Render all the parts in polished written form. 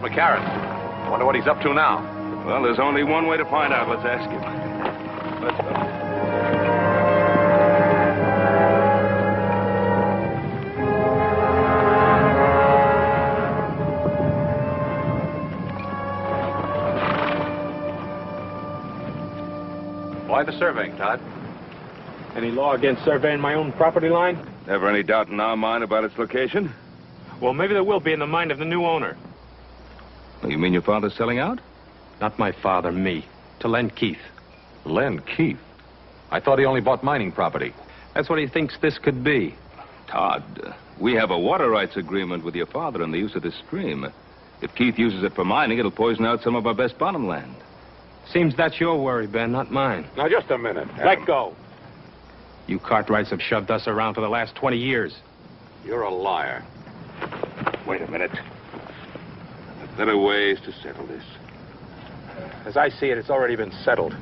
McCarran. I wonder what he's up to now. Well, there's only one way to find out. Let's ask him. Let's go. Why the surveying, Todd? Any law against surveying my own property line? Never any doubt in our mind about its location? Well, maybe there will be in the mind of the new owner. You mean your father's selling out? Not my father, me. To Lem Keith. Lem Keith? I thought he only bought mining property. That's what he thinks this could be. Todd, we have a water rights agreement with your father on the use of this stream. If Keith uses it for mining, it'll poison out some of our best bottom land. Seems that's your worry, Ben, not mine. Now, just a minute. Let go. You Cartwrights have shoved us around for the last 20 years. You're a liar. Wait a minute. There are better ways to settle this. As I see it, it's already been settled.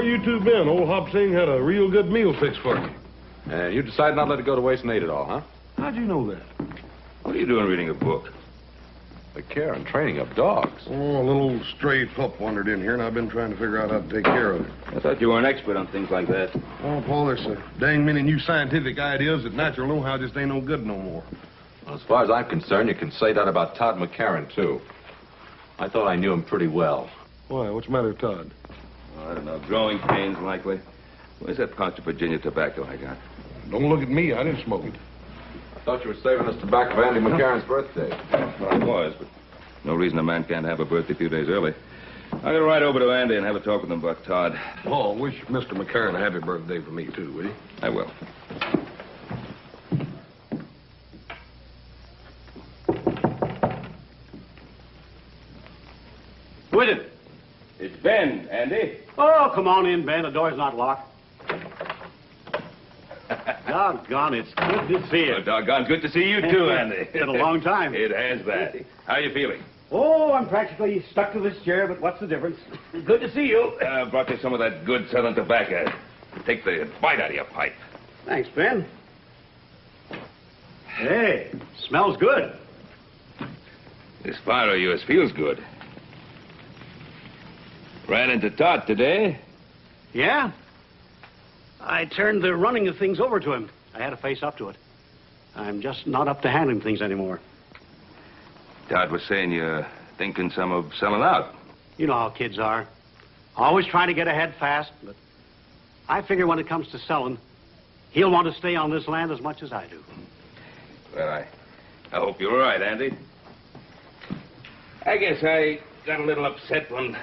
You two been? Old Hop Sing had a real good meal fixed for you. And you decided not to let it go to waste and ate it all, huh? How'd you know that? What are you doing reading a book? The care and training of dogs. Oh, a little old stray pup wandered in here, and I've been trying to figure out how to take care of it. I thought you were an expert on things like that. Oh, Paul, there's a dang many new scientific ideas that natural know-how just ain't no good no more. Well, as far as I'm concerned, you can say that about Todd McCarran, too. I thought I knew him pretty well. Why? What's the matter with Todd? I don't know. Growing pains, likely. Where's that pouch of Virginia tobacco I got? Don't look at me. I didn't smoke it. I thought you were saving us tobacco for Andy McCarran's birthday. Well, I was, but no reason a man can't have a birthday a few days early. I'm going to ride over to Andy and have a talk with him about Todd. Oh, wish Mr. McCarran a happy birthday for me, too, will you? I will. Who is it? It's Ben, Andy. Oh, come on in, Ben. The door's not locked. Doggone, it's good to see you. Oh, doggone good to see you, too, Andy. It's been a long time. It has that. How are you feeling? Oh, I'm practically stuck to this chair, but what's the difference? Good to see you. Brought you some of that good Southern tobacco. Take the bite out of your pipe. Thanks, Ben. Hey, smells good. This fire of yours feels good. Ran into Todd today. Yeah? I turned the running of things over to him. I had to face up to it. I'm just not up to handling things anymore. Todd was saying you're thinking some of selling out. You know how kids are. Always trying to get ahead fast, but I figure when it comes to selling, he'll want to stay on this land as much as I do. Well, I hope you're right, Andy. I guess I got a little upset when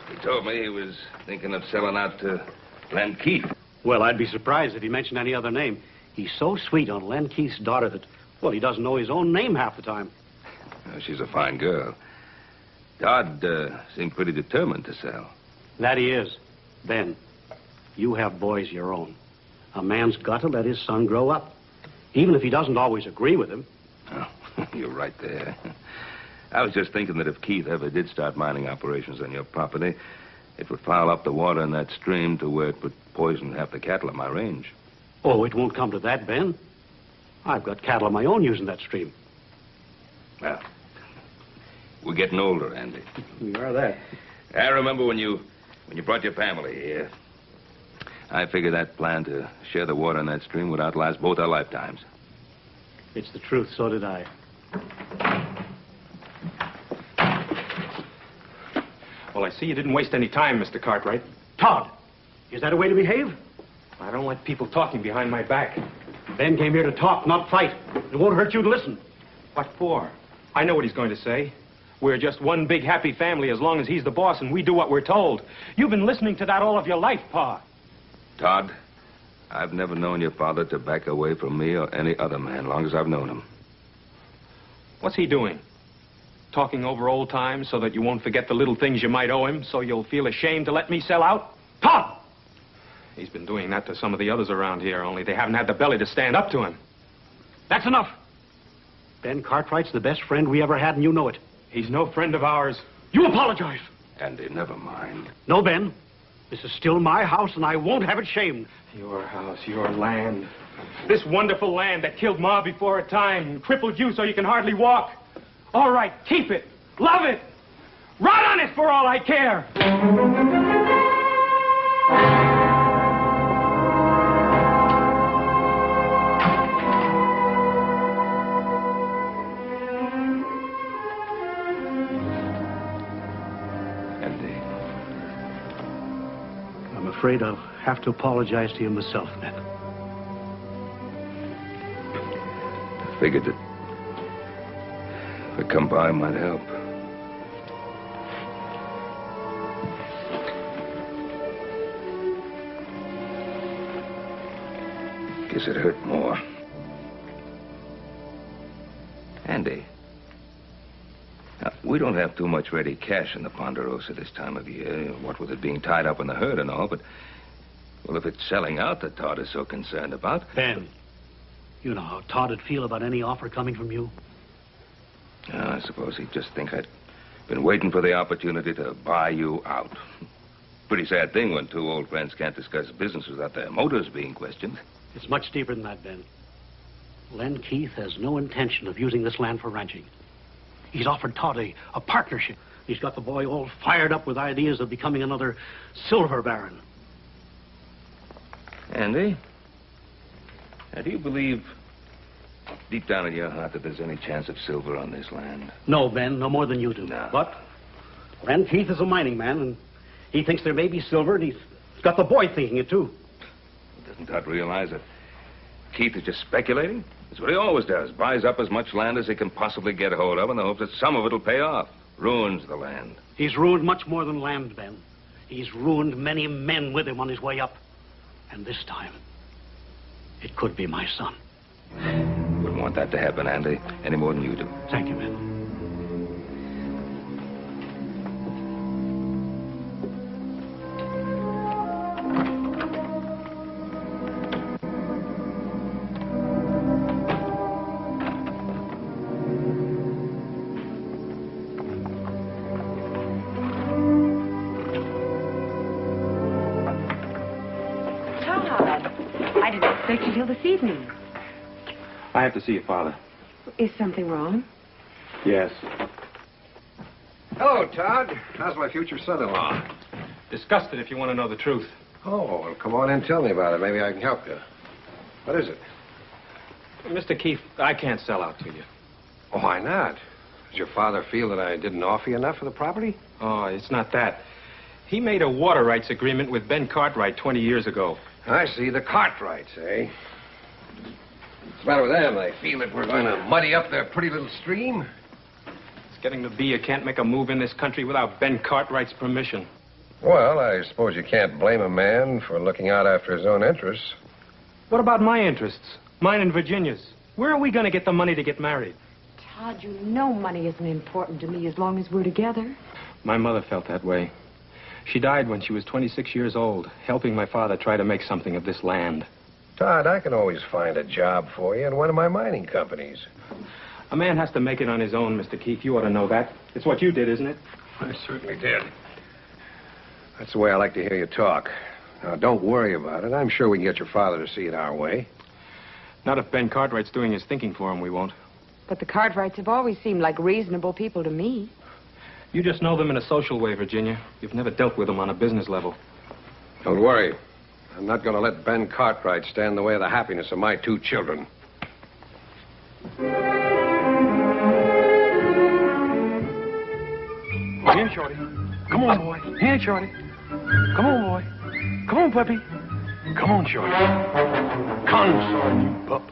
he told me he was thinking of selling out to Lem Keith. Well, I'd be surprised if he mentioned any other name. He's so sweet on Lem Keith's daughter that, well, he doesn't know his own name half the time. Well, she's a fine girl. Todd seemed pretty determined to sell. That he is. Ben, you have boys your own. A man's got to let his son grow up, even if he doesn't always agree with him. Oh, you're right there. I was just thinking that if Keith ever did start mining operations on your property, it would foul up the water in that stream to where it would poison half the cattle in my range. Oh, it won't come to that, Ben. I've got cattle of my own using that stream. Well, we're getting older, Andy. We are that. I remember when you brought your family here. I figure that plan to share the water in that stream would outlast both our lifetimes. It's the truth, so did I. Well, I see you didn't waste any time, Mr. Cartwright. Todd, is that a way to behave? I don't like people talking behind my back. Ben came here to talk, not fight. It won't hurt you to listen. What for? I know what he's going to say. We're just one big happy family as long as he's the boss and we do what we're told. You've been listening to that all of your life, Pa. Todd, I've never known your father to back away from me or any other man, long as I've known him. What's he doing? Talking over old times so that you won't forget the little things you might owe him, so you'll feel ashamed to let me sell out? Todd! He's been doing that to some of the others around here, only they haven't had the belly to stand up to him. That's enough. Ben Cartwright's the best friend we ever had, and you know it. He's no friend of ours. You apologize. Andy, never mind. No, Ben. This is still my house, and I won't have it shamed. Your house, your land. This wonderful land that killed Ma before her time and crippled you so you can hardly walk. All right, keep it. Love it. Rot on it for all I care. I'm afraid I'll have to apologize to you myself, Ben. I figured that if I come by might help. Guess it hurt more. Andy, now, we don't have too much ready cash in the Ponderosa this time of year, what with it being tied up in the herd and all, but, well, if it's selling out that Todd is so concerned about... Ben, you know how Todd would feel about any offer coming from you. I suppose he'd just think I'd been waiting for the opportunity to buy you out. Pretty sad thing when two old friends can't discuss business without their motives being questioned. It's much deeper than that, Ben. Lem Keith has no intention of using this land for ranching. He's offered Todd a partnership. He's got the boy all fired up with ideas of becoming another silver baron. Andy, now, do you believe deep down in your heart that there's any chance of silver on this land? No, Ben, no more than you do. No. But Lem Keith is a mining man, and he thinks there may be silver, and he's got the boy thinking it, too. Doesn't Todd realize that Keith is just speculating? That's what he always does. Buys up as much land as he can possibly get a hold of in the hopes that some of it'll pay off. Ruins the land. He's ruined much more than land, Ben. He's ruined many men with him on his way up. And this time, it could be my son. Wouldn't want that to happen, Andy, any more than you do. Thank you, Ben. Until this evening. I have to see your father. Is something wrong? Yes. Hello, Todd. How's my future son-in-law? Disgusted if you want to know the truth. Oh, well, come on in and tell me about it. Maybe I can help you. What is it? Mr. Keith, I can't sell out to you. Oh, why not? Does your father feel that I didn't offer you enough for the property? Oh, it's not that. He made a water rights agreement with Ben Cartwright 20 years ago. I see. The Cartwrights, eh? What's the matter with them? They feel that we're going to muddy up their pretty little stream? It's getting to be you can't make a move in this country without Ben Cartwright's permission. Well, I suppose you can't blame a man for looking out after his own interests. What about my interests? Mine and Virginia's. Where are we going to get the money to get married? Todd, you know money isn't important to me as long as we're together. My mother felt that way. She died when she was 26 years old, helping my father try to make something of this land. Todd, I can always find a job for you in one of my mining companies. A man has to make it on his own, Mr. Keith. You ought to know that. It's what you did, isn't it? I certainly did. That's the way I like to hear you talk. Now, don't worry about it. I'm sure we can get your father to see it our way. Not if Ben Cartwright's doing his thinking for him, we won't. But the Cartwrights have always seemed like reasonable people to me. You just know them in a social way, Virginia. You've never dealt with them on a business level. Don't worry. I'm not going to let Ben Cartwright stand in the way of the happiness of my 2 children. Here, Shorty. Come on, boy. Here, Shorty. Come on, boy. Come on, puppy. Come on, Shorty. Console, you pup.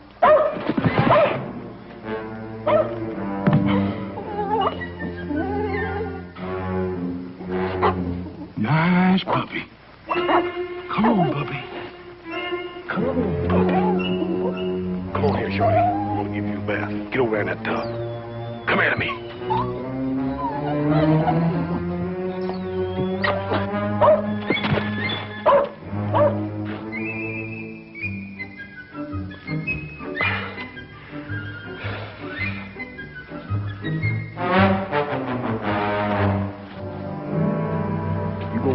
Nice puppy. Come on, puppy. Come on. Come on here, Shorty. I'm gonna give you a bath. Get over there in that tub. Come here to me.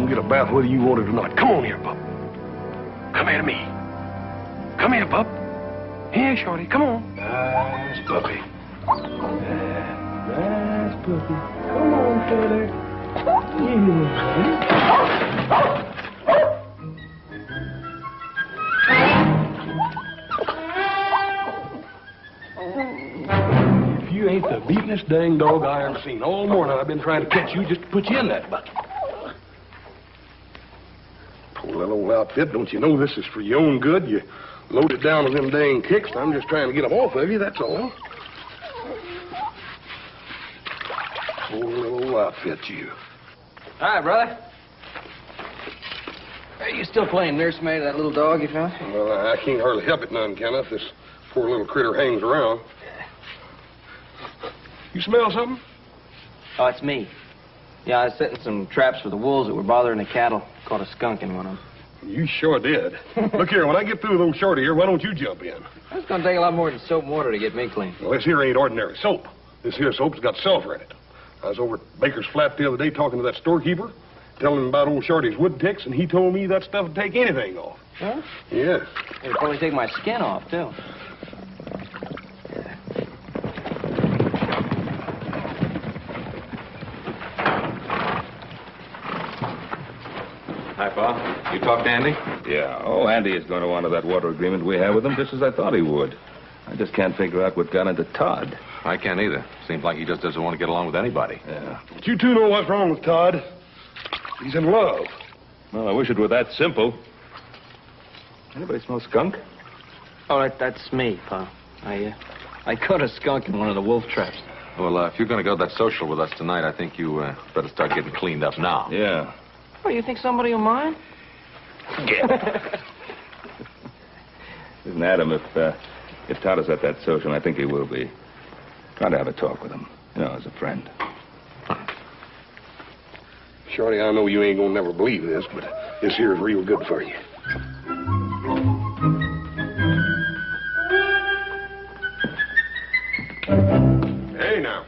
Get a bath whether you want it or not. Come on here, pup. Come here to me. Come here, pup. Here, Shorty. Come on. Nice puppy. Nice puppy. Come on, Shorty. If you ain't the beatin'est dang dog I ever seen. All morning I've been trying to catch you just to put you in that bucket. Poor little old outfit. Don't you know this is for your own good? You load it down with them dang kicks. I'm just trying to get them off of you, that's all. Poor little outfit, you. Hi, brother. Are you still playing nursemaid to that little dog you found? Well, I can't hardly help it none, Kenneth. This poor little critter hangs around. You smell something? Oh, it's me. Yeah, I was setting some traps for the wolves that were bothering the cattle. Caught a skunk in one of them. You sure did. Look here, when I get through with old Shorty here, why don't you jump in? It's going to take a lot more than soap and water to get me clean. Well, this here ain't ordinary soap. This here soap's got sulfur in it. I was over at Baker's Flat the other day talking to that storekeeper, telling him about old Shorty's wood ticks, and he told me that stuff would take anything off. Huh? Yes. It'd probably take my skin off, too. Hi, Pa. You talked to Andy? Yeah. Oh, Andy is going to honor that water agreement we have with him, just as I thought he would. I just can't figure out what got into Todd. I can't either. Seems like he just doesn't want to get along with anybody. Yeah. But you two know what's wrong with Todd. He's in love. Well, I wish it were that simple. Anybody smell skunk? Oh, that's me, Pa. I caught a skunk in one of the wolf traps. Well, if you're going to go to that social with us tonight, I think you better start getting cleaned up now. Yeah. Oh, you think somebody will mind? Listen, Adam, if Todd is at that social, and I think he will be, try to have a talk with him, as a friend. Shorty, I know you ain't gonna never believe this, but this here is real good for you. Hey, now.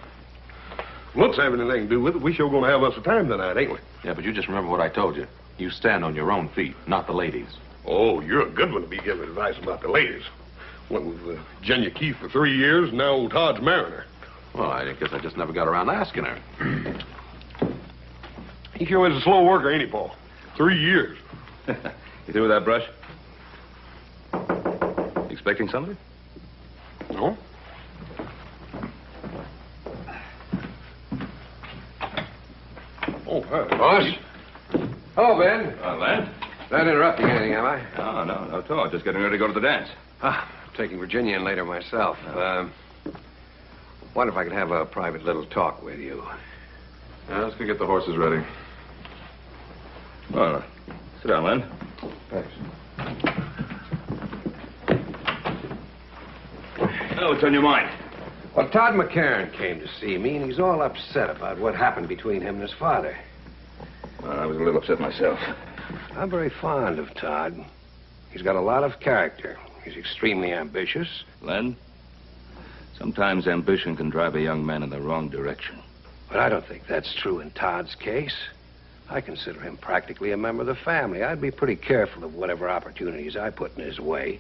Looks have anything to do with it. We sure gonna have us a time tonight, ain't we? Yeah, but you just remember what I told you. You stand on your own feet, not the ladies. Oh, you're a good one to be giving advice about the ladies. Went with Lem Keith for 3 years, and now old Todd's marrying her. Well, I guess I just never got around to asking her. He sure is a slow worker, ain't he, Paul? 3 years. You through with that brush? Expecting somebody? No? Oh, hi. Boss? Hello, Ben. Len? Not interrupting anything, am I? Oh, no, not at all. Just getting ready to go to the dance. I'm taking Virginia in later myself. Wonder if I could have a private little talk with you. Let's go get the horses ready. Well, sit down, Len. Thanks. Oh, what's on your mind? Well, Todd McCarran came to see me, and he's all upset about what happened between him and his father. Well, I was a little upset myself. I'm very fond of Todd. He's got a lot of character. He's extremely ambitious. Len, sometimes ambition can drive a young man in the wrong direction. But I don't think that's true in Todd's case. I consider him practically a member of the family. I'd be pretty careful of whatever opportunities I put in his way.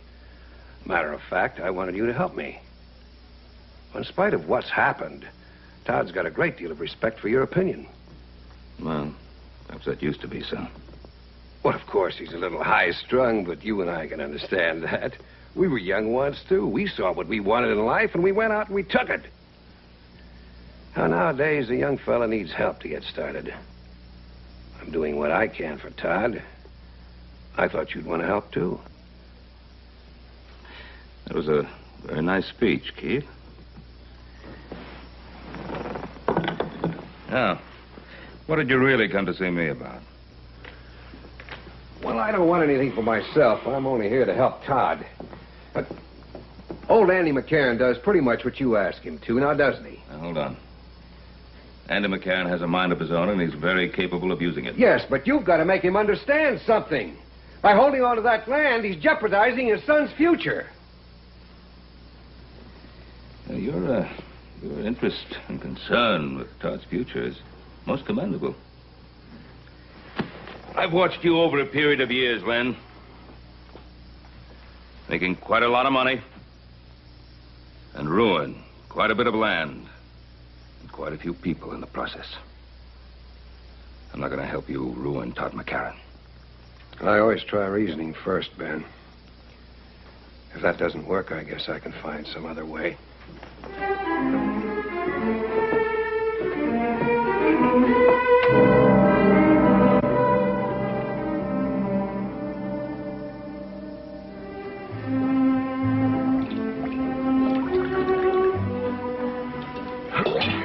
Matter of fact, I wanted you to help me. In spite of what's happened, Todd's got a great deal of respect for your opinion. Well, perhaps that used to be so. Well, of course, he's a little high-strung, but you and I can understand that. We were young once, too. We saw what we wanted in life, and we went out and we took it. Now, nowadays, a young fella needs help to get started. I'm doing what I can for Todd. I thought you'd want to help, too. That was a very nice speech, Keith. Now, what did you really come to see me about? Well, I don't want anything for myself. I'm only here to help Todd. But old Andy McCarran does pretty much what you ask him to, now doesn't he? Now, hold on. Andy McCarran has a mind of his own, and he's very capable of using it. Yes, but you've got to make him understand something. By holding on to that land, he's jeopardizing his son's future. Now, your interest and concern with Todd's future is most commendable. I've watched you over a period of years, Len. Making quite a lot of money. And ruin quite a bit of land. And quite a few people in the process. I'm not going to help you ruin Todd McCarran. I always try reasoning first, Ben. If that doesn't work, I guess I can find some other way.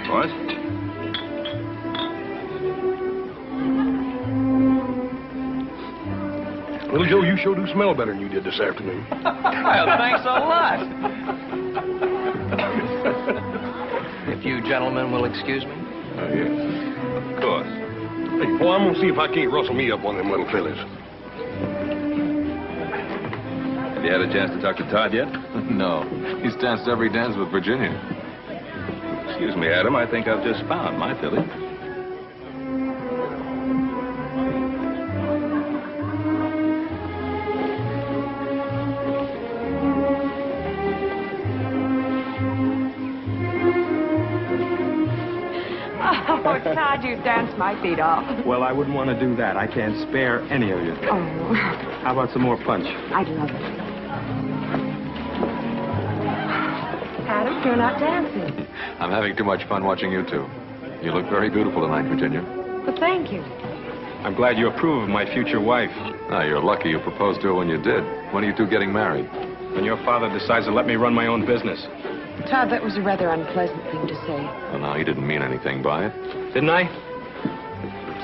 What? Little Joe, you sure do smell better than you did this afternoon. Well, thanks a lot. If you gentlemen will excuse me. Oh, yes. Of course. Hey, boy, I'm gonna see if I can't rustle me up one of them little fellas. Have you had a chance to talk to Todd yet? No. He's danced every dance with Virginia. Excuse me, Adam. I think I've just found my filly. Oh, Todd, you danced my feet off. Well, I wouldn't want to do that. I can't spare any of you. Oh, How about some more punch? I'd love it. Adam, you're not dancing. I'm having too much fun watching you two. You look very beautiful tonight, Virginia. Well, thank you. I'm glad you approve of my future wife. Ah, you're lucky you proposed to her when you did. When are you two getting married? When your father decides to let me run my own business. Todd, that was a rather unpleasant thing to say. Well, no, he didn't mean anything by it. Didn't I?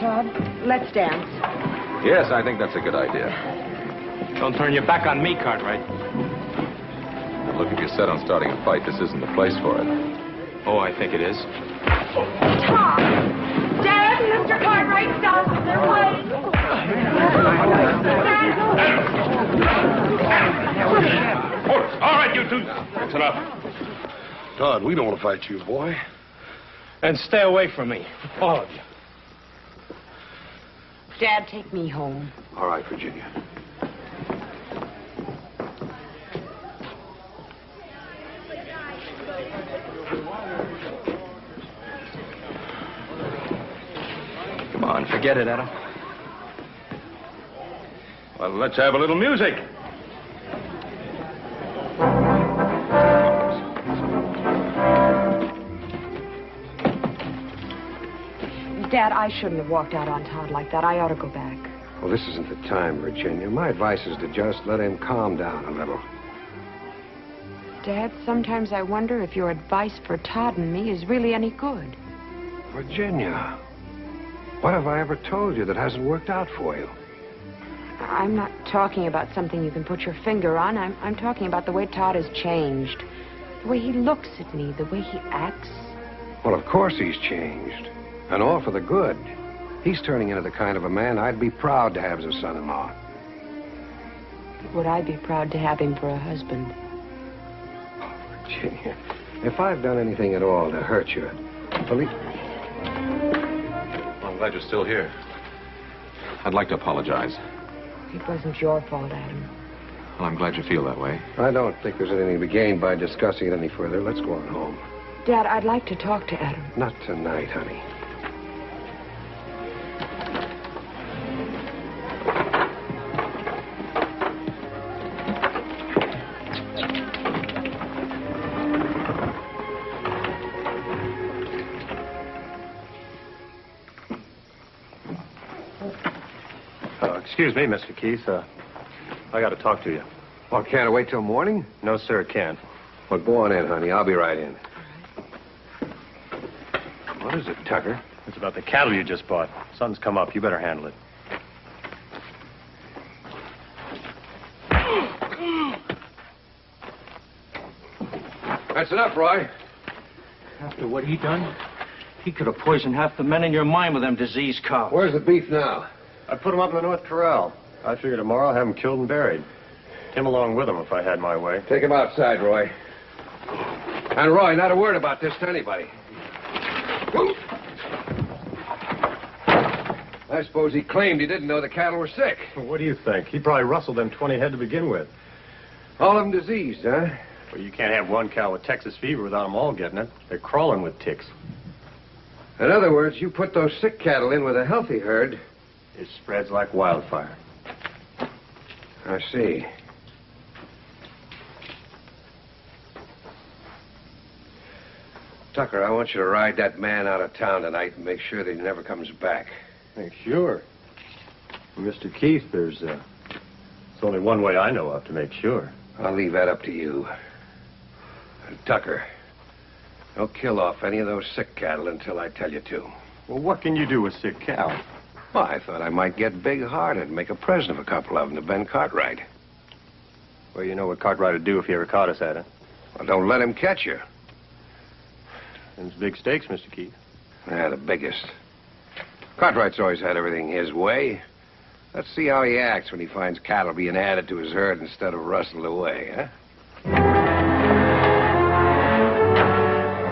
Todd, let's dance. Yes, I think that's a good idea. Don't turn your back on me, Cartwright. Now, look, if you're set on starting a fight, this isn't the place for it. Oh, I think it is. Todd! Dad, Mr. Cartwright, stop. They're waiting. All right, you two. That's enough. Todd, we don't want to fight you, boy. And stay away from me, all of you. Dad, take me home. All right, Virginia. Come on, forget it, Adam. Well, let's have a little music. Dad, I shouldn't have walked out on Todd like that. I ought to go back. Well, this isn't the time, Virginia. My advice is to just let him calm down a little. Dad, sometimes I wonder if your advice for Todd and me is really any good. Virginia, what have I ever told you that hasn't worked out for you? I'm not talking about something you can put your finger on. I'm talking about the way Todd has changed. The way he looks at me, the way he acts. Well, of course he's changed. And all for the good. He's turning into the kind of a man I'd be proud to have as a son-in-law. Would I be proud to have him for a husband? Oh, Virginia, if I've done anything at all to hurt you, believe... Well, I'm glad you're still here. I'd like to apologize. It wasn't your fault, Adam. Well, I'm glad you feel that way. I don't think there's anything to be gained by discussing it any further. Let's go on home. Dad, I'd like to talk to Adam. Not tonight, honey. Excuse me, Mr. Keith. I got to talk to you. Well, can't it wait till morning? No, sir, it can't. Well, go on in, honey. I'll be right in. What is it, Tucker? It's about the cattle you just bought. Something's come up. You better handle it. That's enough, Roy. After what he done, he could have poisoned half the men in your mine with them diseased cows. Where's the beef now? I put him up in the North Corral. I figure tomorrow I'll have him killed and buried. Him along with him if I had my way. Take him outside, Roy. And Roy, not a word about this to anybody. I suppose he claimed he didn't know the cattle were sick. Well, what do you think? He probably rustled them 20 head to begin with. All of them diseased, huh? Well, you can't have one cow with Texas fever without them all getting it. They're crawling with ticks. In other words, you put those sick cattle in with a healthy herd. It spreads like wildfire. I see. Tucker, I want you to ride that man out of town tonight and make sure that he never comes back. Hey, sure. Mr. Keith, there's only one way I know of to make sure. I'll leave that up to you. And Tucker, don't kill off any of those sick cattle until I tell you to. Well, what can you do with sick cow? Well, I thought I might get big-hearted and make a present of a couple of them to Ben Cartwright. Well, you know what Cartwright would do if he ever caught us at it. Well, don't let him catch you. Them's big stakes, Mr. Keith. Yeah, the biggest. Cartwright's always had everything his way. Let's see how he acts when he finds cattle being added to his herd instead of rustled away, huh? Well,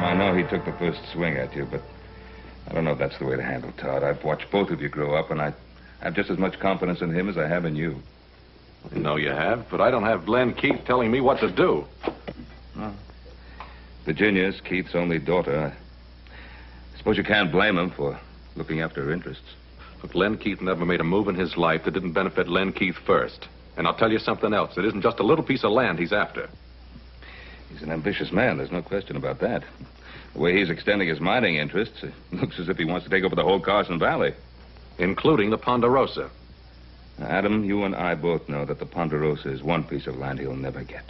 I know he took the first swing at you, but I don't know if that's the way to handle Todd. I've watched both of you grow up, and I have just as much confidence in him as I have in you. I know you have, but I don't have Lem Keith telling me what to do. Well, Virginia's Keith's only daughter. I suppose you can't blame him for looking after her interests. Look, Lem Keith never made a move in his life that didn't benefit Lem Keith first. And I'll tell you something else. It isn't just a little piece of land he's after. He's an ambitious man. There's no question about that. The way he's extending his mining interests, it looks as if he wants to take over the whole Carson Valley. Including the Ponderosa. Now, Adam, you and I both know that the Ponderosa is one piece of land he'll never get.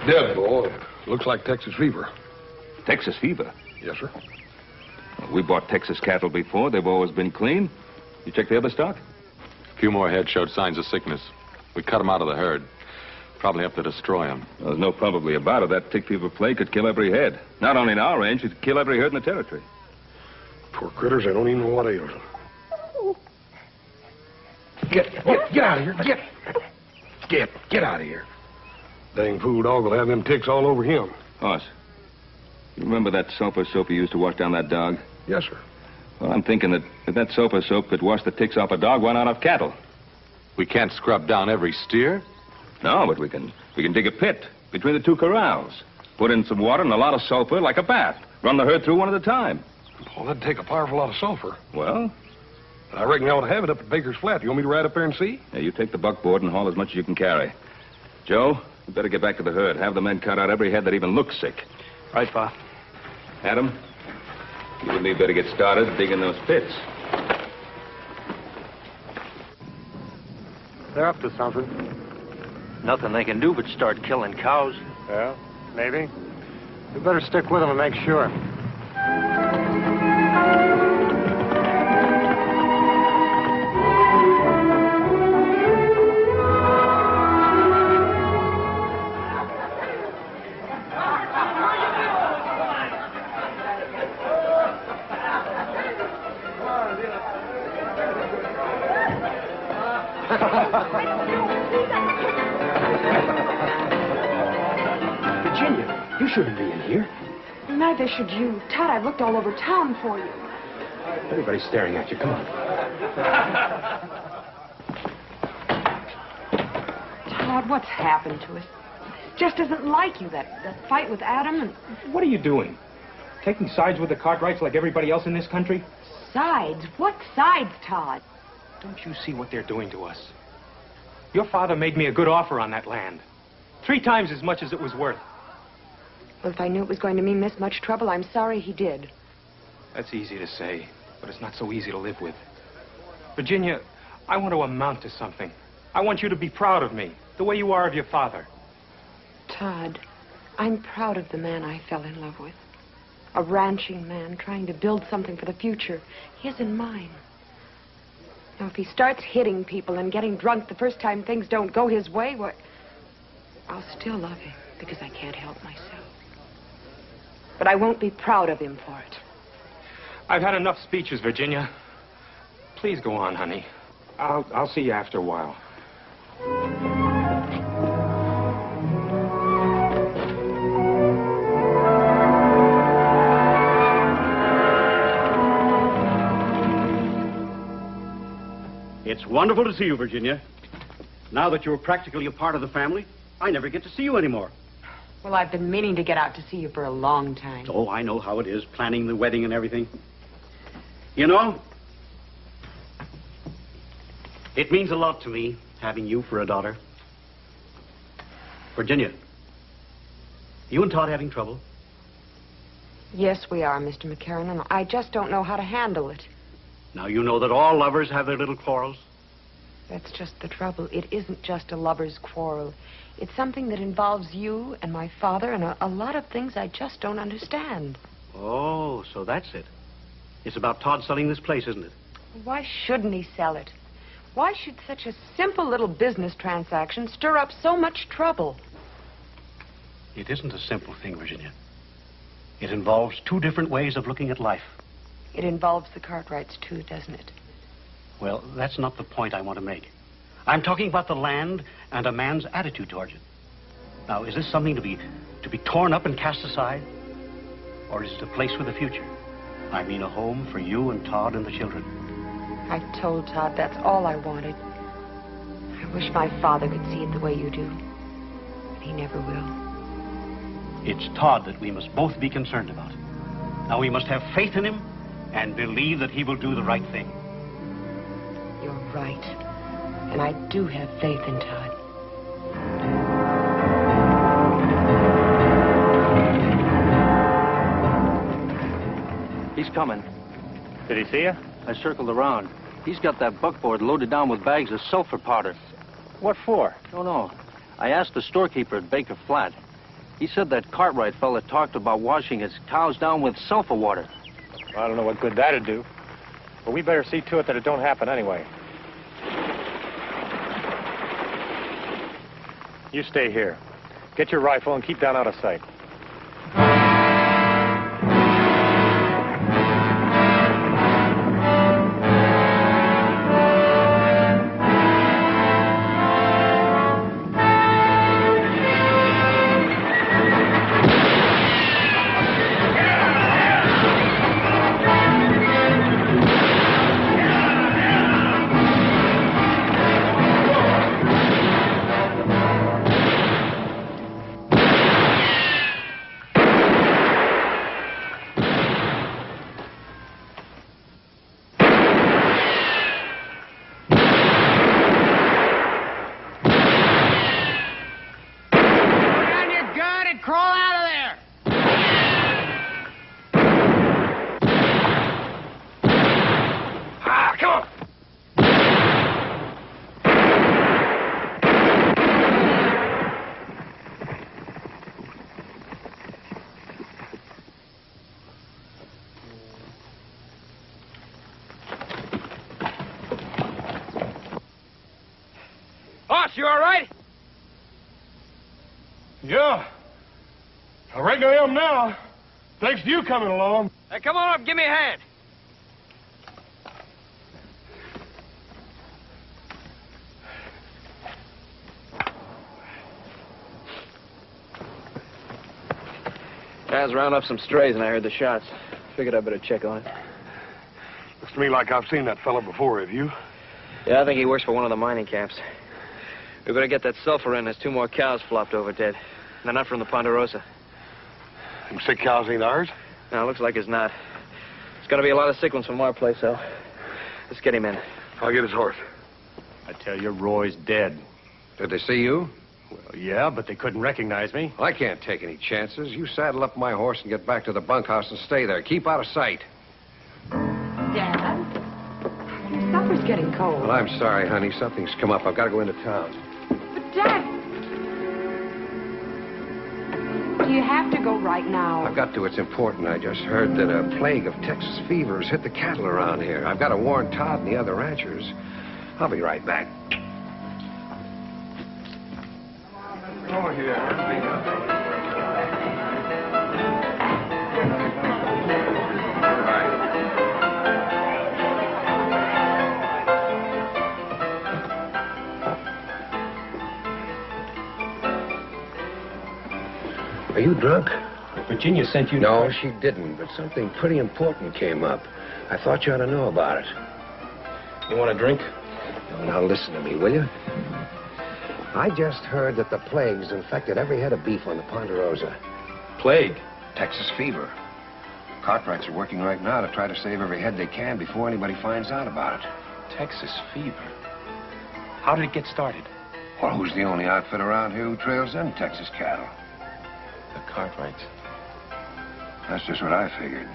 Dead, boy. Looks like Texas fever. Texas fever? Yes, sir. Well, we bought Texas cattle before. They've always been clean. You check the other stock? A few more head showed signs of sickness. We cut them out of the herd. Probably have to destroy them. Well, there's no probably about it. That tick fever plague could kill every head. Not only in our range, it'd kill every herd in the territory. Poor critters, they don't even know what ails them. Get out of here. Get out of here. Dang fool dog will have them ticks all over him. Hoss, you remember that sulfur soap you used to wash down that dog? Yes, sir. Well, I'm thinking that if that sulfur soap could wash the ticks off a dog, why not off cattle? We can't scrub down every steer. No, but we can dig a pit between the two corrals. Put in some water and a lot of sulfur like a bath. Run the herd through one at a time. Well, that'd take a powerful lot of sulfur. Well? I reckon you ought to have it up at Baker's Flat. You want me to ride up there and see? Yeah, you take the buckboard and haul as much as you can carry. Joe, you better get back to the herd. Have the men cut out every head that even looks sick. Right, Pa. Adam, you and me better get started digging those pits. They're up to something. Nothing they can do but start killing cows. Well, maybe. We better stick with them and make sure. Virginia, you shouldn't be in here. Neither should you. Todd, I've looked all over town for you. Everybody's staring at you. Come on. Todd, what's happened to us? This just isn't like you, that fight with Adam and... What are you doing? Taking sides with the Cartwrights like everybody else in this country? Sides? What sides, Todd? Don't you see what they're doing to us? Your father made me a good offer on that land. 3 times as much as it was worth. Well, if I knew it was going to mean this much trouble, I'm sorry he did. That's easy to say, but it's not so easy to live with. Virginia, I want to amount to something. I want you to be proud of me, the way you are of your father. Todd, I'm proud of the man I fell in love with. A ranching man trying to build something for the future, his and mine. Now, if he starts hitting people and getting drunk the first time things don't go his way, well, I'll still love him because I can't help myself. But I won't be proud of him for it. I've had enough speeches, Virginia. Please go on, honey. I'll see you after a while. It's wonderful to see you, Virginia. Now that you're practically a part of the family, I never get to see you anymore. Well, I've been meaning to get out to see you for a long time. Oh, I know how it is, planning the wedding and everything. You know, it means a lot to me, having you for a daughter. Virginia, you and Todd having trouble? Yes, we are, Mr. McCarran, and I just don't know how to handle it. Now, you know that all lovers have their little quarrels. That's just the trouble. It isn't just a lover's quarrel. It's something that involves you and my father and a lot of things I just don't understand. Oh, so that's it. It's about Todd selling this place, isn't it? Why shouldn't he sell it? Why should such a simple little business transaction stir up so much trouble? It isn't a simple thing, Virginia. It involves 2 different ways of looking at life. It involves the Cartwrights, too, doesn't it? Well, that's not the point I want to make. I'm talking about the land and a man's attitude towards it. Now, is this something to be torn up and cast aside? Or is it a place for the future? I mean, a home for you and Todd and the children. I've told Todd that's all I wanted. I wish my father could see it the way you do. But he never will. It's Todd that we must both be concerned about. Now, we must have faith in him and believe that he will do the right thing. You're right. And I do have faith in Todd. He's coming. Did he see you? I circled around. He's got that buckboard loaded down with bags of sulfur powder. What for? Don't know. I asked the storekeeper at Baker Flat. He said that Cartwright fella talked about washing his cows down with sulfur water. I don't know what good that'd do. But we better see to it that it don't happen anyway. You stay here. Get your rifle and keep down out of sight. You all right? Yeah. I reckon I am now. Thanks to you coming along. Hey, come on up, give me a hand. I was rounding up some strays and I heard the shots. Figured I'd better check on it. Looks to me like I've seen that fella before, have you? Yeah, I think he works for one of the mining camps. We better get that sulfur in. There's 2 more cows flopped over dead. They're not from the Ponderosa. Them sick cows ain't ours? No, looks like it's not. It's gonna be a lot of sick ones from our place, though. Let's get him in. I'll get his horse. I tell you, Roy's dead. Did they see you? Well, yeah, but they couldn't recognize me. Well, I can't take any chances. You saddle up my horse and get back to the bunkhouse and stay there. Keep out of sight. Dad? Your supper's getting cold. Well, I'm sorry, honey. Something's come up. I've got to go into town. But, Dad... Do you have to go right now? I've got to. It's important. I just heard that a plague of Texas fever has hit the cattle around here. I've got to warn Todd and the other ranchers. I'll be right back. Oh, here. Are you drunk? Virginia sent you... No, she didn't, but something pretty important came up. I thought you ought to know about it. You want a drink? No, now listen to me, will you? I just heard that the plague's infected every head of beef on the Ponderosa. Plague? Texas fever. Cartwrights are working right now to try to save every head they can before anybody finds out about it. Texas fever. How did it get started? Well, who's the only outfit around here who trails in Texas cattle? The Cartwrights. That's just what I figured.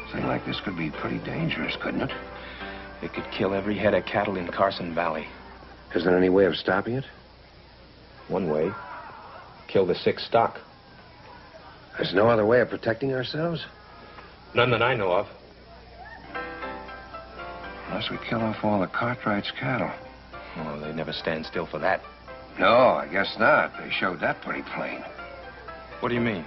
A thing like this could be pretty dangerous, couldn't it? It could kill every head of cattle in Carson Valley. Is there any way of stopping it? One way. Kill the sick stock. There's no other way of protecting ourselves? None that I know of. Unless we kill off all the Cartwrights' cattle. Oh, they never stand still for that. No, I guess not. They showed that pretty plain. What do you mean?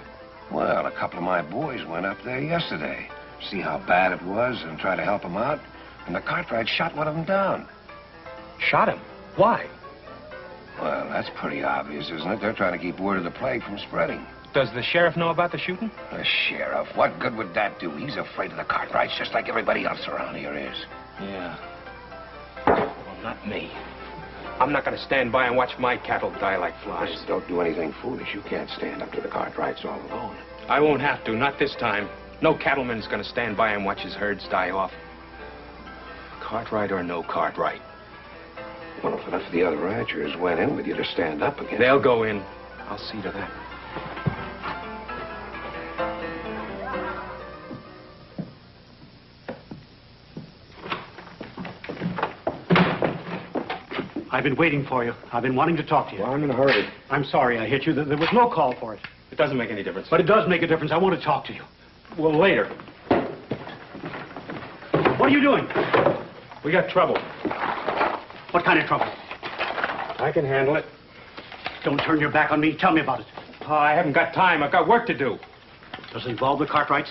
Well, a couple of my boys went up there yesterday. See how bad it was and try to help them out. And the Cartwrights shot one of them down. Shot him? Why? Well, that's pretty obvious, isn't it? They're trying to keep word of the plague from spreading. Does the sheriff know about the shooting? The sheriff? What good would that do? He's afraid of the Cartwrights just like everybody else around here is. Yeah. Well, not me. I'm not going to stand by and watch my cattle die like flies. Just don't do anything foolish. You can't stand up to the Cartwrights all alone. I won't have to, not this time. No cattleman's going to stand by and watch his herds die off. Cartwright or no Cartwright. Well, if enough of the other ranchers went in with you to stand up again... They'll go in. I'll see to that. I've been waiting for you. I've been wanting to talk to you. Well, I'm in a hurry. I'm sorry I hit you. There was no call for it. It doesn't make any difference. But it does make a difference. I want to talk to you. Well, later. What are you doing? We got trouble. What kind of trouble? I can handle it. Don't turn your back on me. Tell me about it. Oh, I haven't got time. I've got work to do. Does it involve the Cartwrights?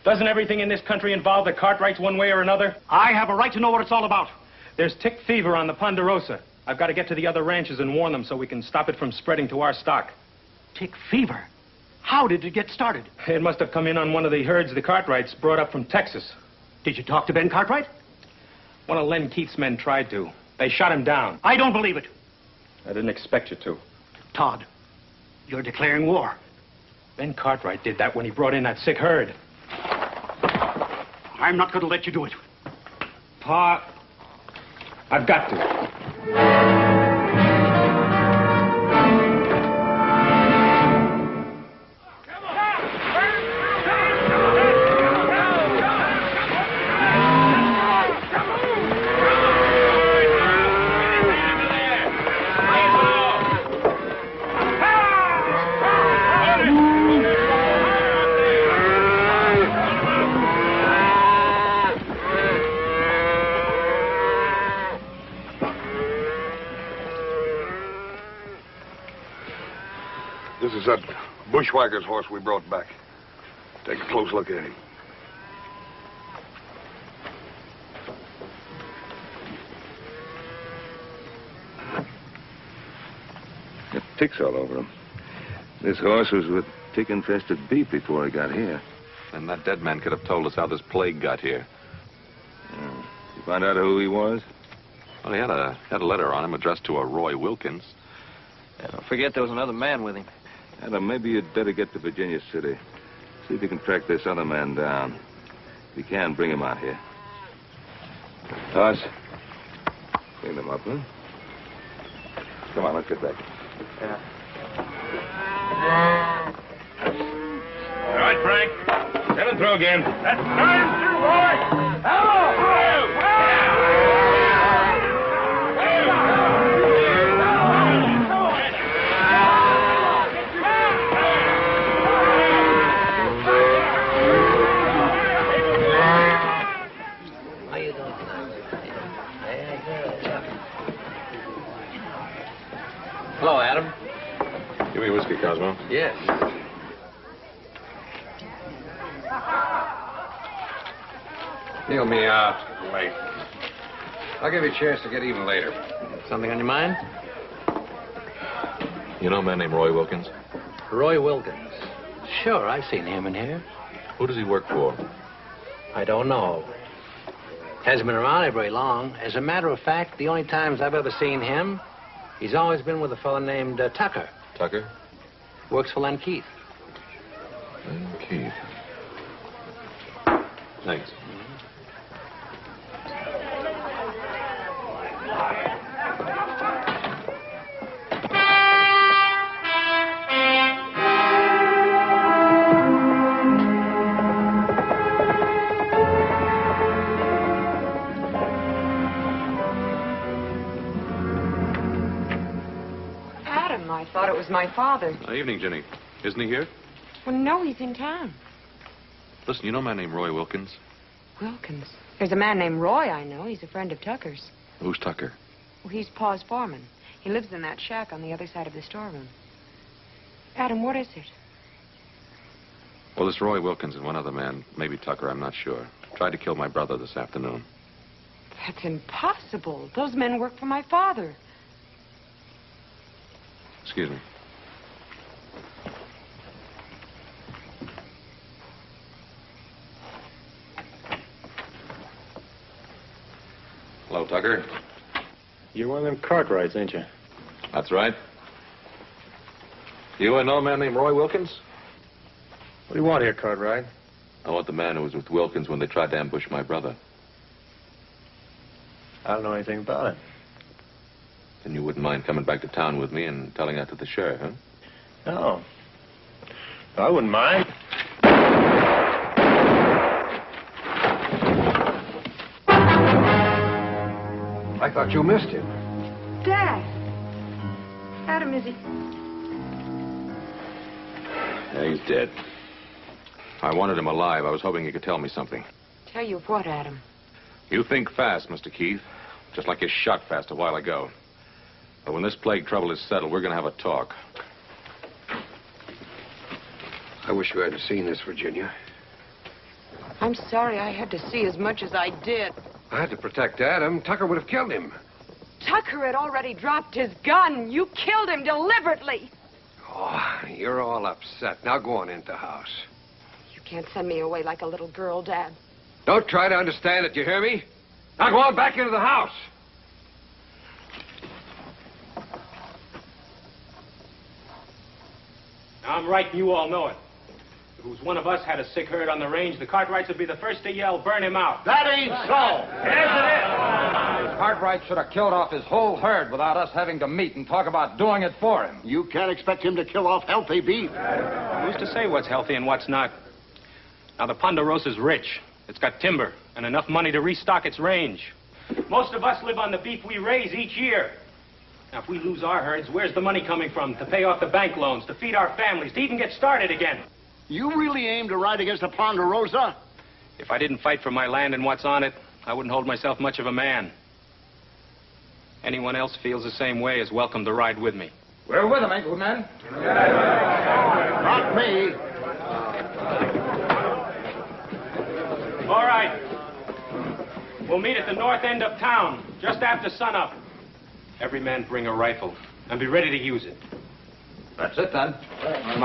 Doesn't everything in this country involve the Cartwrights one way or another? I have a right to know what it's all about. There's tick fever on the Ponderosa. I've got to get to the other ranches and warn them so we can stop it from spreading to our stock. Tick fever? How did it get started? It must have come in on one of the herds the Cartwrights brought up from Texas. Did you talk to Ben Cartwright? One of Lem Keith's men tried to. They shot him down. I don't believe it. I didn't expect you to. Todd, you're declaring war. Ben Cartwright did that when he brought in that sick herd. I'm not going to let you do it. Pa, I've got to. This is that bushwhacker's horse we brought back. Take a close look at him. Got ticks all over him. This horse was with tick-infested beef before he got here. And that dead man could have told us how this plague got here. You find out who he was? Well, he had a letter on him addressed to a Roy Wilkins. Don't forget there was another man with him. Adam, maybe you'd better get to Virginia City. See if you can track this other man down. If you can, bring him out here. Toss. Clean him up, huh? Come on, let's get back. Yeah. All right, Frank. Send him through again. That's time, too, boy! Hello, Adam. Give me a whiskey, Cosmo. Yes. Deal me out. Wait. I'll give you a chance to get even later. Something on your mind? You know a man named Roy Wilkins? Roy Wilkins. Sure, I've seen him in here. Who does he work for? I don't know. Hasn't been around here very long. As a matter of fact, the only times I've ever seen him, he's always been with a fellow named Tucker. Tucker? Works for Lem Keith. Lem Keith. Thanks. Adam, I thought it was my father. Evening, Ginny. Isn't he here? Well, no, he's in town. Listen, you know a man named Roy Wilkins? Wilkins. There's a man named Roy I know. He's a friend of Tucker's. Who's Tucker? Well, he's Pa's foreman. He lives in that shack on the other side of the storeroom. Adam, what is it? Well, this Roy Wilkins and one other man, maybe Tucker, I'm not sure, tried to kill my brother this afternoon. That's impossible. Those men work for my father. Excuse me. Hello, Tucker. You're one of them Cartwrights, ain't you? That's right. You know a man named Roy Wilkins? What do you want here, Cartwright? I want the man who was with Wilkins when they tried to ambush my brother. I don't know anything about it. Then you wouldn't mind coming back to town with me and telling that to the sheriff, huh? No. I wouldn't mind. I thought you missed him. Dad. Adam, is he? Yeah, he's dead. I wanted him alive. I was hoping you could tell me something. Tell you what, Adam? You think fast, Mr. Keith. Just like you shot fast a while ago. But when this plague trouble is settled, we're going to have a talk. I wish you hadn't seen this, Virginia. I'm sorry I had to see as much as I did. I had to protect Adam. Tucker would have killed him. Tucker had already dropped his gun. You killed him deliberately. Oh, you're all upset. Now go on into the house. You can't send me away like a little girl, Dad. Don't try to understand it, you hear me? Now go on back into the house. I'm right, and you all know it. If it was one of us had a sick herd on the range, the Cartwrights would be the first to yell, burn him out. That ain't so. Yes, it is. Cartwright should have killed off his whole herd without us having to meet and talk about doing it for him. You can't expect him to kill off healthy beef. Who's to say what's healthy and what's not? Now, the Ponderosa's rich. It's got timber and enough money to restock its range. Most of us live on the beef we raise each year. Now, if we lose our herds, where's the money coming from to pay off the bank loans, to feed our families, to even get started again? You really aim to ride against the Ponderosa? If I didn't fight for my land and what's on it, I wouldn't hold myself much of a man. Anyone else feels the same way is welcome to ride with me. We're with him, ain't we, men? Not me. All right. We'll meet at the north end of town, just after sunup. Every man bring a rifle and be ready to use it. That's it, then. Come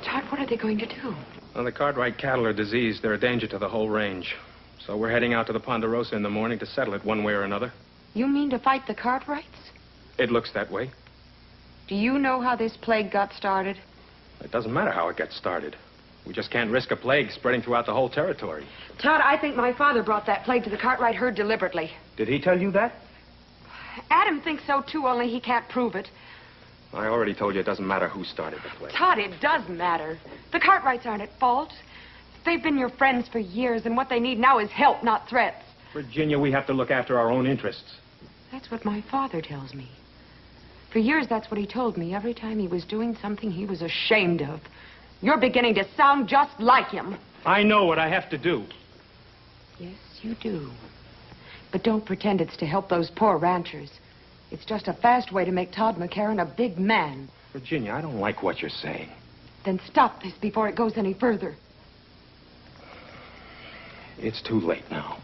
Todd, what are they going to do? Well, the Cartwright cattle are diseased. They're a danger to the whole range. So we're heading out to the Ponderosa in the morning to settle it one way or another. You mean to fight the Cartwrights? It looks that way. Do you know how this plague got started? It doesn't matter how it gets started. We just can't risk a plague spreading throughout the whole territory. Todd, I think my father brought that plague to the Cartwright herd deliberately. Did he tell you that? Adam thinks so, too, only he can't prove it. I already told you it doesn't matter who started the plague. Todd, it does matter. The Cartwrights aren't at fault. They've been your friends for years, and what they need now is help, not threats. Virginia, we have to look after our own interests. That's what my father tells me. For years, that's what he told me every time he was doing something he was ashamed of. You're beginning to sound just like him. I know what I have to do. Yes, you do. But don't pretend it's to help those poor ranchers. It's just a fast way to make Todd McCarran a big man. Virginia, I don't like what you're saying. Then stop this before it goes any further. It's too late now.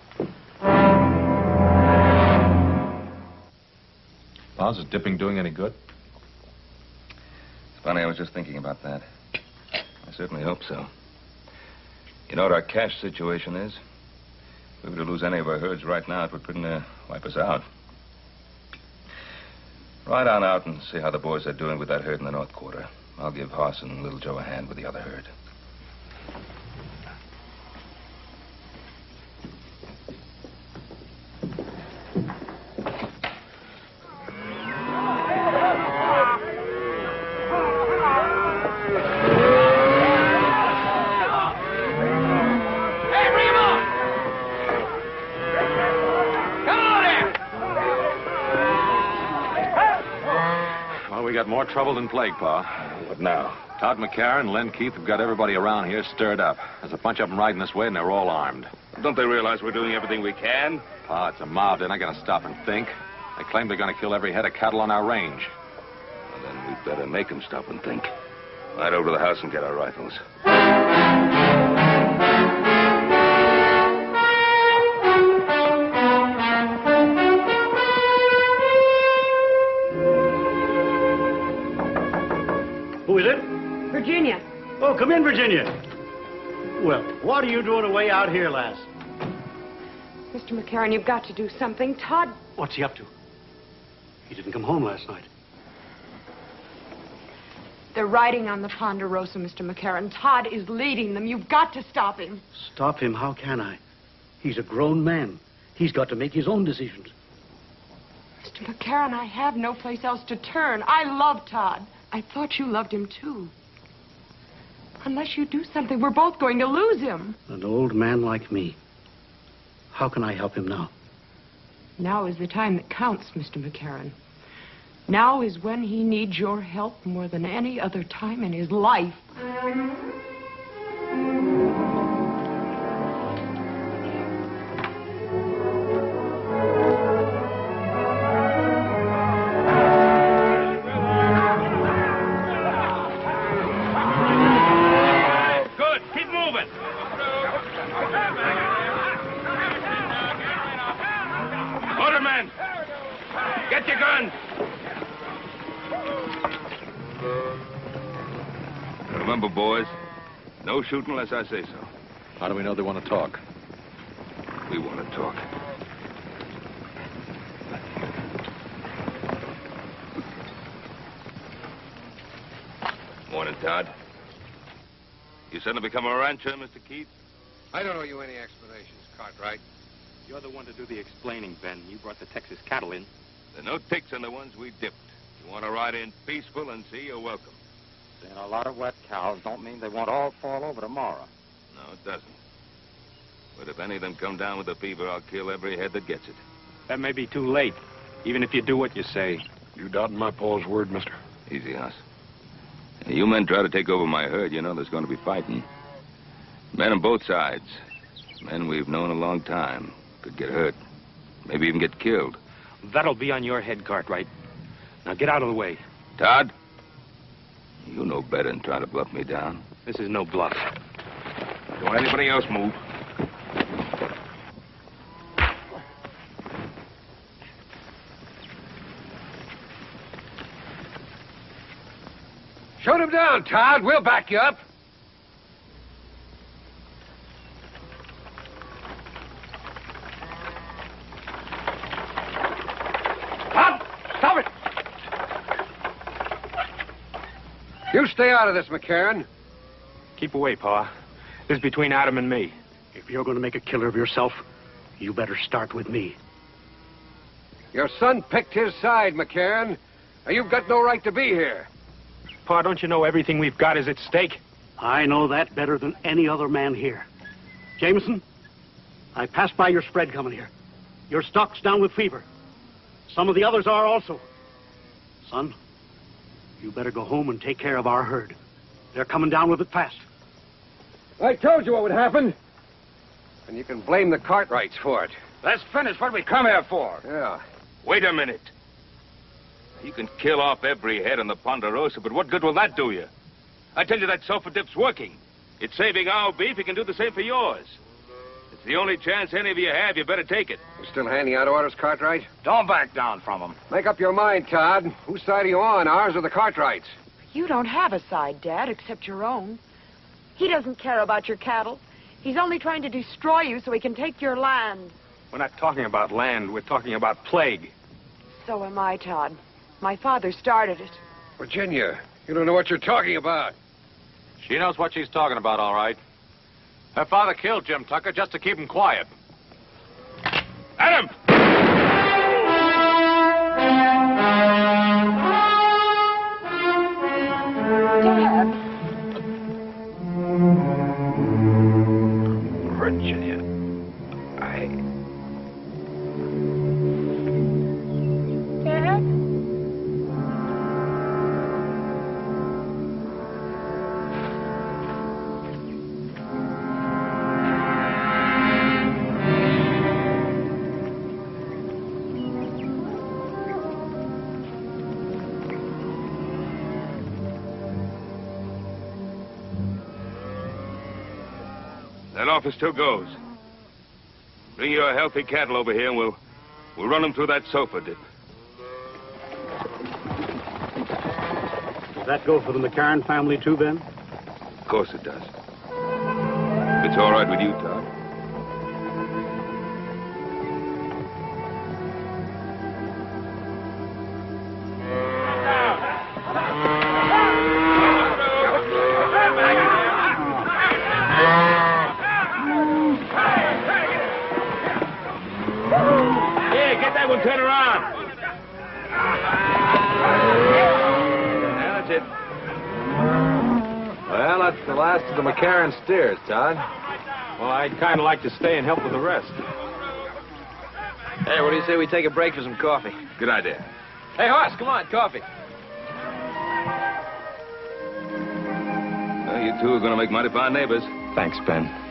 Boz, is dipping doing any good? It's funny, I was just thinking about that. I certainly hope so. You know what our cash situation is? If we were to lose any of our herds right now, it would pretty near wipe us out. Ride on out and see how the boys are doing with that herd in the North Quarter. I'll give Hoss and Little Joe a hand with the other herd. We got more trouble than plague, Pa. What now? Todd McCarran and Lem Keith have got everybody around here stirred up. There's a bunch of them riding this way, and they're all armed. Don't they realize we're doing everything we can? Pa, it's a mob. They're not going to stop and think. They claim they're going to kill every head of cattle on our range. Well, then we'd better make them stop and think. Ride over to the house and get our rifles. Who is it? Virginia. Oh, come in, Virginia. Well, what are you doing away out here, lass? Mr. McCarran, you've got to do something. Todd... What's he up to? He didn't come home last night. They're riding on the Ponderosa, Mr. McCarran. Todd is leading them. You've got to stop him. Stop him? How can I? He's a grown man. He's got to make his own decisions. Mr. McCarran, I have no place else to turn. I love Todd. I thought you loved him, too. Unless you do something, we're both going to lose him. An old man like me. How can I help him now? Now is the time that counts, Mr. McCarran. Now is when he needs your help more than any other time in his life. Get your guns! Remember, boys, no shooting unless I say so. How do we know they want to talk? We want to talk. Morning, Todd. You suddenly become a rancher, Mr. Keith? I don't owe you any explanations, Cartwright. You're the one to do the explaining, Ben. You brought the Texas cattle in. There are no ticks on the ones we dipped. You want to ride in peaceful and see, you're welcome. Seeing a lot of wet cows don't mean they won't all fall over tomorrow. No, it doesn't. But if any of them come down with the fever, I'll kill every head that gets it. That may be too late, even if you do what you say. You doubting my Paul's word, mister? Easy, Hoss. Hey, you men try to take over my herd, you know there's going to be fighting. Men on both sides. Men we've known a long time. Could get hurt. Maybe even get killed. That'll be on your head, Cartwright. Now get out of the way. Todd? You know better than trying to bluff me down. This is no bluff. Don't anybody else move. Shoot him down, Todd. We'll back you up. Todd! Stop it! You stay out of this, McCarran. Keep away, Pa. This is between Adam and me. If you're going to make a killer of yourself, you better start with me. Your son picked his side, McCarran. And you've got no right to be here. Pa, don't you know everything we've got is at stake? I know that better than any other man here. Jameson, I passed by your spread coming here. Your stock's down with fever. Some of the others are also. Son, you better go home and take care of our herd. They're coming down with it fast. I told you what would happen. And you can blame the Cartwrights for it. Let's finish what we come here for. Yeah. Wait a minute. You can kill off every head on the Ponderosa, but what good will that do you? I tell you that sulfur dip's working. It's saving our beef. It can do the same for yours. It's the only chance any of you have. You better take it. You still handing out orders, Cartwright? Don't back down from them. Make up your mind, Todd. Whose side are you on, ours or the Cartwrights? You don't have a side, Dad, except your own. He doesn't care about your cattle. He's only trying to destroy you so he can take your land. We're not talking about land. We're talking about plague. So am I, Todd. My father started it. Virginia, you don't know what you're talking about. She knows what she's talking about, all right. Her father killed Jim Tucker just to keep him quiet. Adam! Dad. Virginia, Dad? That offer still goes. Bring your healthy cattle over here and we'll run them through that sulfur dip. Does that go for the McCarran family too, Ben? Of course it does. If it's all right with you, Todd. Turn around. Yeah, that's it. Well, that's the last of the McCarran steers, Todd. Well, I'd kind of like to stay and help with the rest. Hey, what do you say we take a break for some coffee? Good idea. Hey, Hoss, come on, coffee. Well, you two are going to make mighty fine neighbors. Thanks, Ben.